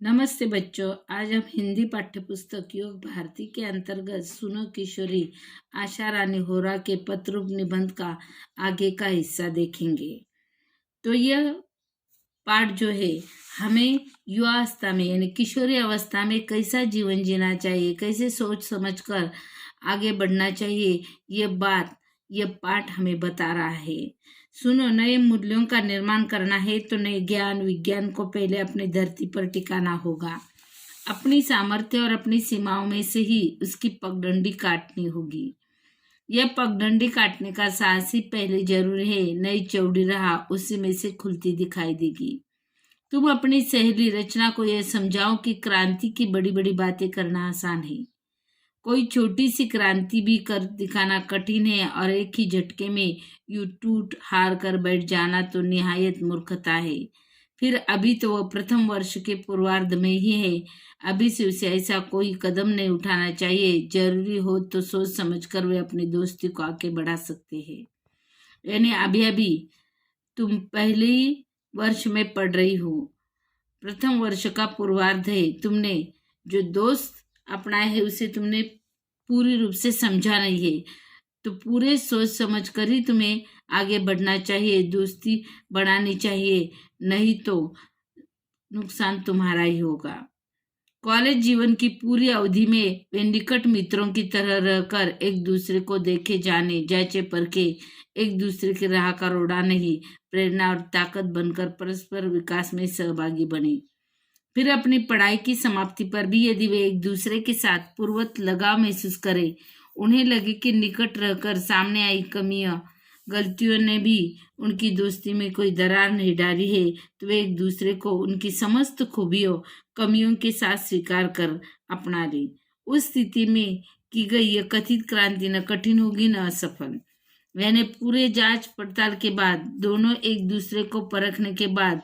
नमस्ते बच्चों। आज हम हिंदी पाठ्यपुस्तक योग भारती के अंतर्गत सुनो किशोरी आशा रानी होरा के पत्रुप निबंध का आगे का हिस्सा देखेंगे। तो यह पाठ जो है हमें युवावस्था में यानी किशोरी अवस्था में कैसा जीवन जीना चाहिए, कैसे सोच समझकर आगे बढ़ना चाहिए, यह पाठ हमें बता रहा है। सुनो, नए मूल्यों का निर्माण करना है तो नए ज्ञान विज्ञान को पहले अपनी धरती पर टिकाना होगा। अपनी सामर्थ्य और अपनी सीमाओं में से ही उसकी पगडंडी काटनी होगी। यह पगडंडी काटने का साहस ही पहले जरूरी है। नई चौड़ी राह उसी में से खुलती दिखाई देगी। तुम अपनी सहेली रचना को यह समझाओ कि क्रांति की बड़ी बड़ी बातें करना आसान है। कोई छोटी सी क्रांति भी कर दिखाना कठिन है और एक ही झटके में यूं टूट हार कर बैठ जाना तो निहायत मूर्खता है। फिर अभी तो वह प्रथम वर्ष के पूर्वार्ध में ही है। अभी से उसे ऐसा कोई कदम नहीं उठाना चाहिए। जरूरी हो तो सोच समझकर वे अपनी दोस्ती को आगे बढ़ा सकते हैं। यानी अभी अभी तुम पहले वर्ष में पढ़ रही हो, प्रथम वर्ष का पूर्वार्ध है। तुमने जो दोस्त अपनाए है उसे तुमने पूरी रूप से समझा नहीं है, तो पूरे सोच समझ कर ही तुम्हें आगे बढ़ना चाहिए, दोस्ती बढ़ानी चाहिए, नहीं तो नुकसान तुम्हारा ही होगा। कॉलेज जीवन की पूरी अवधि में वे निकट मित्रों की तरह रहकर एक दूसरे को देखे जाने जांचे परखे एक दूसरे की राह का रोड़ा नहीं, प्रेरणा और ताकत बनकर परस्पर विकास में सहभागी बने। फिर अपनी पढ़ाई की समाप्ति पर भी यदि वे एक दूसरे के साथ पूर्वत लगाव महसूस करें, उन्हें लगे कि निकट रहकर सामने आई कमियां गलतियों ने भी उनकी दोस्ती में कोई दरार नहीं डाली है, तो वे एक दूसरे को उनकी समस्त खूबियों कमियों के साथ स्वीकार कर अपना ले। उस स्थिति में की गई यह कथित क्रांति न कठिन होगी न असफल। यानी पूरे जांच पड़ताल के बाद, दोनों एक दूसरे को परखने के बाद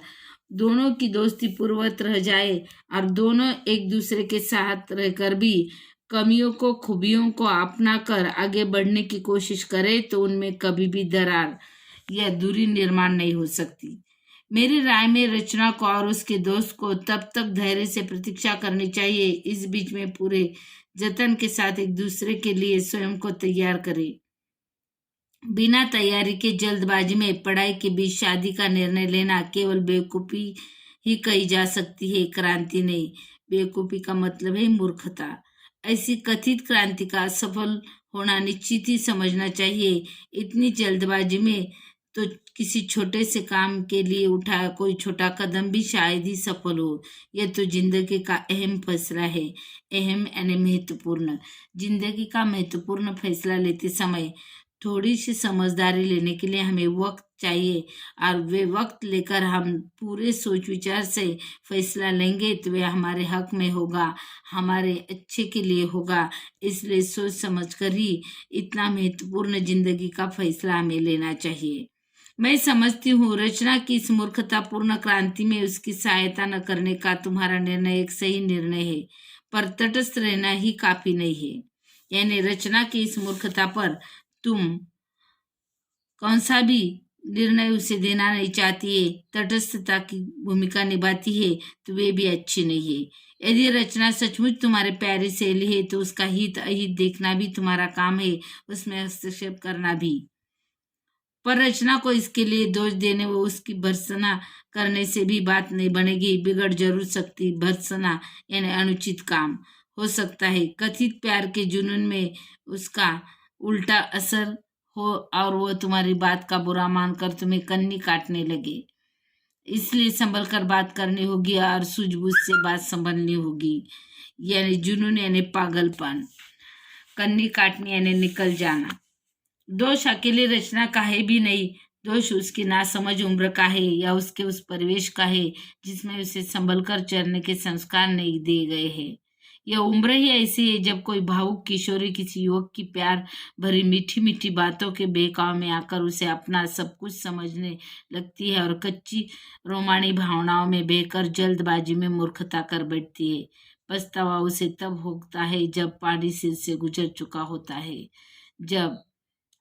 दोनों की दोस्ती पूर्ववत रह जाए और दोनों एक दूसरे के साथ रहकर भी कमियों को खूबियों को अपना कर आगे बढ़ने की कोशिश करे, तो उनमें कभी भी दरार या दूरी निर्माण नहीं हो सकती। मेरी राय में रचना को और उसके दोस्त को तब तक धैर्य से प्रतीक्षा करनी चाहिए, इस बीच में पूरे जतन के साथ एक दूसरे के लिए स्वयं को तैयार करे। बिना तैयारी के जल्दबाजी में पढ़ाई के बीच शादी का निर्णय लेना केवल बेवकूफी ही कही जा सकती है, क्रांति नहीं। बेवकूफी का मतलब है मूर्खता। ऐसी कथित क्रांति का सफल होना निश्चित ही समझना चाहिए। इतनी जल्दबाजी में तो किसी छोटे से काम के लिए उठाया कोई छोटा कदम भी शायद ही सफल हो। यह तो जिंदगी का अहम फैसला है। अहम यानी महत्वपूर्ण। जिंदगी का महत्वपूर्ण फैसला लेते समय थोड़ी सी समझदारी लेने के लिए हमें वक्त चाहिए, और वे वक्त लेकर हम पूरे सोच विचार से फैसला लेंगे तो वे हमारे हक में होगा, हमारे अच्छे के लिए होगा। इसलिए सोच समझकर ही इतना महत्वपूर्ण जिंदगी का फैसला हमें लेना चाहिए। मैं समझती हूँ रचना की इस मूर्खतापूर्ण क्रांति में उसकी सहायता न करने का तुम्हारा निर्णय एक सही निर्णय है, पर तटस्थ रहना ही काफी नहीं है। यानी रचना की इस मूर्खता पर तुम कौन सा भी निर्णय उसे देना नहीं चाहती है, तटस्थता की भूमिका निभाती है, तो वे भी अच्छी नहीं है। यदि रचना सचमुच तुम्हारे प्यारी सहेली है तो उसका हित अहित देखना भी तुम्हारा काम है, उसमें हस्तक्षेप करना भी। पर रचना को इसके लिए दोष देने व उसकी भर्त्सना करने से भी बात नहीं बनेगी। बिगड़ जरूर सकती। भर्त्सना यानी अनुचित काम हो सकता है। कथित प्यार के जुनून में उसका उल्टा असर हो और वो तुम्हारी बात का बुरा मानकर तुम्हें कन्नी काटने लगे। इसलिए संभल कर बात करनी होगी और सूझबूझ से बात संभलनी होगी। यानी जुनून यानी पागलपन, कन्नी काटनी यानी निकल जाना। दोष अकेले रचना का है भी नहीं, दोष उसकी नासमझ उम्र का है या उसके उस परिवेश का है जिसमें उसे संभल कर चलने के संस्कार नहीं दिए गए हैं। यह उम्र ही ऐसी है जब कोई भावुक किशोरी किसी युवक की प्यार भरी मीठी मीठी बातों के बहकाव में आकर उसे अपना सब कुछ समझने लगती है और कच्ची रोमानी भावनाओं में बहकर जल्दबाजी में मूर्खता कर बैठती है। पछतावा उसे तब होता है जब पानी सिर से गुजर चुका होता है, जब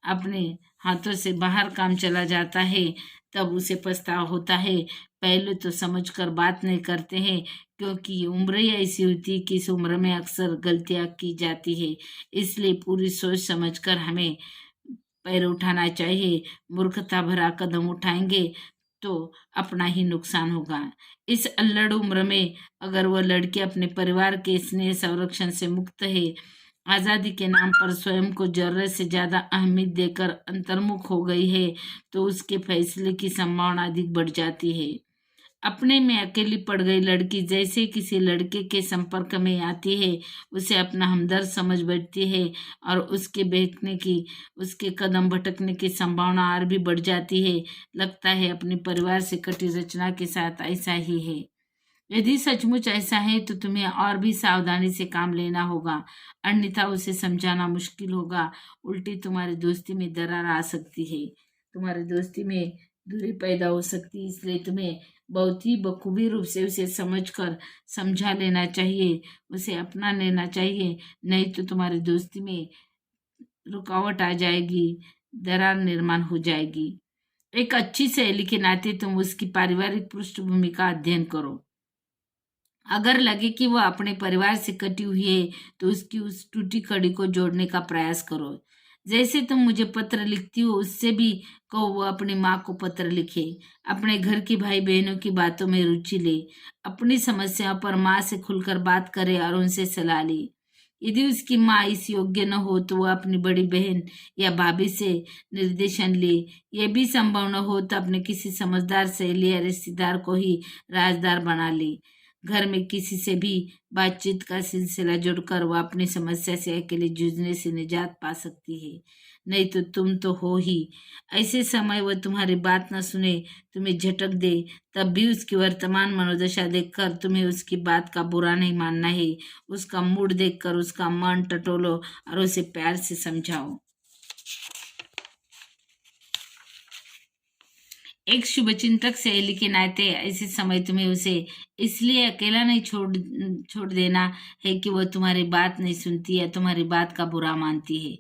अपने हाथों से बाहर काम चला जाता है, तब उसे पछतावा होता है। पहले तो समझकर बात नहीं करते हैं, क्योंकि उम्र ही ऐसी होती है कि इस उम्र में अक्सर गलतियां की जाती है। इसलिए पूरी सोच समझकर हमें पैर उठाना चाहिए। मूर्खता भरा कदम उठाएंगे तो अपना ही नुकसान होगा। इस अल्लड़ उम्र में अगर वह लड़की अपने परिवार के स्नेह संरक्षण से मुक्त है, आजादी के नाम पर स्वयं को जरूरत से ज्यादा अहमियत देकर अंतर्मुख हो गई है, तो उसके फैसले की संभावना अधिक बढ़ जाती है। अपने में अकेली पड़ गई लड़की जैसे किसी लड़के के संपर्क में आती है, उसे अपना हमदर्द समझ बैठती है और उसके कदम भटकने की संभावना और भी बढ़ जाती है। लगता है अपने परिवार से कटी रचना के साथ ऐसा ही है। यदि सचमुच ऐसा है तो तुम्हें और भी सावधानी से काम लेना होगा, अन्यथा उसे समझाना मुश्किल होगा। उल्टी तुम्हारी दोस्ती में दरार आ सकती है, तुम्हारी दोस्ती में दूरी पैदा हो सकती है। इसलिए तुम्हें बहुत ही बखूबी रूप से उसे समझकर समझा लेना चाहिए, उसे अपना लेना चाहिए। नहीं तो तुम्हारी दोस्ती में रुकावट आ जाएगी, दरार निर्माण हो जाएगी। एक अच्छी सहेली के नाते तुम उसकी पारिवारिक पृष्ठभूमि का अध्ययन करो। अगर लगे कि वह अपने परिवार से कटी हुई है तो उसकी उस टूटी कड़ी को जोड़ने का प्रयास करो। जैसे तुम मुझे पत्र लिखती हो, उससे भी कहो वो अपनी माँ को पत्र लिखे, अपने घर की भाई बहनों की बातों में रुचि ले, अपनी समस्याओं पर माँ से खुलकर बात करे और उनसे सलाह ले। यदि उसकी माँ इस योग्य न हो तो वह अपनी बड़ी बहन या भाभी से निर्देशन ले। यह भी संभव न हो तो अपने किसी समझदार सहेली या रिश्तेदार को ही राजदार बना ले। घर में किसी से भी बातचीत का सिलसिला जोड़कर वह अपनी समस्या से अकेले जूझने से निजात पा सकती है। नहीं तो तुम तो हो ही। ऐसे समय वह तुम्हारी बात न सुने, तुम्हें झटक दे, तब भी उसकी वर्तमान मनोदशा देखकर तुम्हें उसकी बात का बुरा नहीं मानना है। उसका मूड देखकर उसका मन टटोलो और उसे प्यार से समझाओ। एक शुभचिंतक सहेली के नाते ऐसे समय तुम्हें उसे इसलिए अकेला नहीं छोड़ देना है कि वह तुम्हारी बात नहीं सुनती या तुम्हारी बात का बुरा मानती है।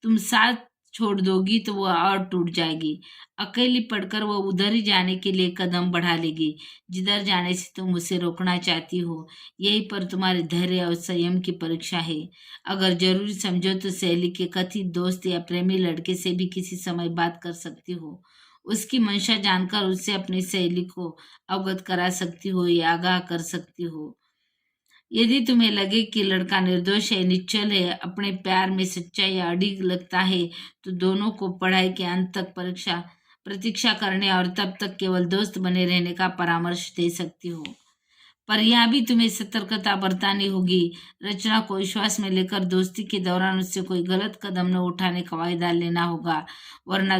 तुम साथ छोड़ दोगी तो वह और टूट जाएगी। अकेली पड़कर वह उधर ही जाने के लिए कदम बढ़ा लेगी जिधर जाने से तुम उसे रोकना चाहती हो। यही पर तुम्हारे धैर्य और संयम की परीक्षा है। अगर जरूरी समझो तो सहेली के कथित दोस्त या प्रेमी लड़के से भी किसी समय बात कर सकती हो। उसकी मंशा जानकर उससे अपनी सहेली को अवगत करा सकती हो या आगाह कर सकती हो। यदि तुम्हें लगे कि लड़का निर्दोष है, निश्चल है, अपने प्यार में सच्चा या अडिग लगता है, तो दोनों को पढ़ाई के अंत तक प्रतीक्षा करने और तब तक केवल दोस्त बने रहने का परामर्श दे सकती हो। पर यहाँ भी तुम्हें सतर्कता बरतनी होगी। रचना को विश्वास में लेकर दोस्ती के दौरान उससे कोई गलत कदम न उठाने का वायदा लेना होगा, वरना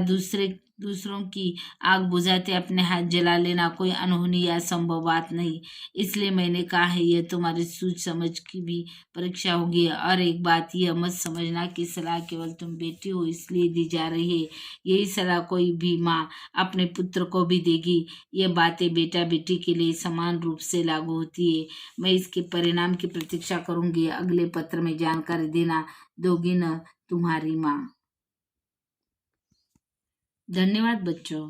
दूसरों की आग बुझाते अपने हाथ जला लेना कोई अनहोनी या संभव बात नहीं। इसलिए मैंने कहा है यह तुम्हारी सूझ समझ की भी परीक्षा होगी। और एक बात यह मत समझना कि सलाह केवल तुम बेटी हो इसलिए दी जा रही है। यही सलाह कोई भी माँ अपने पुत्र को भी देगी। ये बातें बेटा बेटी के लिए समान रूप से लागू होती है। मैं इसके परिणाम की प्रतीक्षा करूंगी। अगले पत्र में जानकारी देना। दोगी न तुम्हारी माँ। धन्यवाद बच्चों।